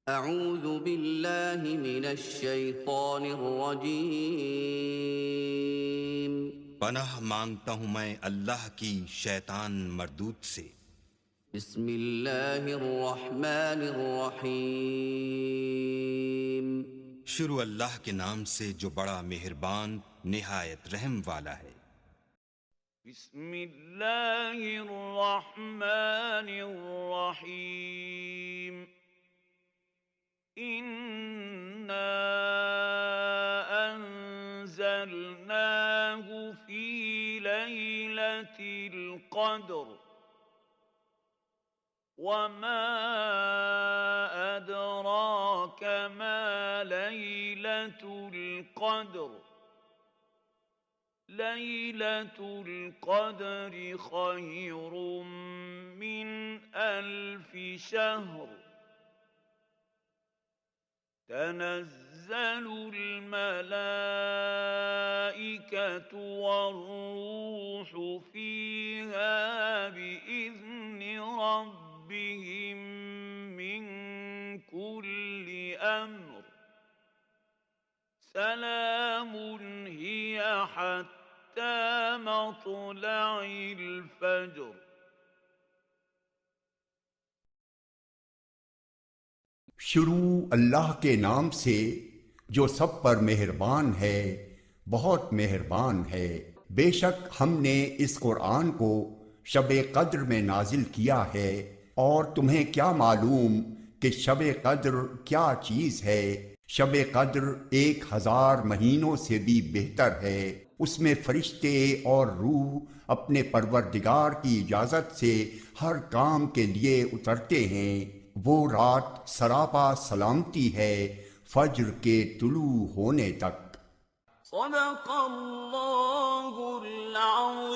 अऊज़ु बिल्लाहि मिनश शैतानिर रजीम। पनाह मांगता हूँ मैं अल्लाह की शैतान मरदूत से। बिस्मिल्लाहिर रहमानिर रहीम। शुरू अल्लाह के नाम से जो बड़ा मेहरबान निहायत रहम वाला है। बिस्मिल्लाहिर रहमानिर रहीम। इन्ना अंज़लनाहु फी लैलतिल क़द्र वमा अदराक मा लैलतुल क़द्र लैलतुल क़द्रि खैरुम मिन अल्फि शहर तनज़्ज़लुल मलाइकतु वर्रूहु फ़ीहा बिइज़्नि रब्बिहिम मिन कुल्लि अम्र सलामुन हिय हत्ता मत्लइल फ़ज्र। शुरू अल्लाह के नाम से जो सब पर मेहरबान है, बहुत मेहरबान है। बेशक हमने इस कुरान को शब कद्र में नाजिल किया है, और तुम्हें क्या मालूम कि शब कद्र क्या चीज है। शब कद्र 1000 महीनों से भी बेहतर है। उसमें फरिश्ते और रूह अपने परवरदिगार की इजाजत से हर काम के लिए उतरते हैं। वो रात सरापा सलामती है फज्र के तुलू होने तक। सदक़ल्लाहुल अज़ीम।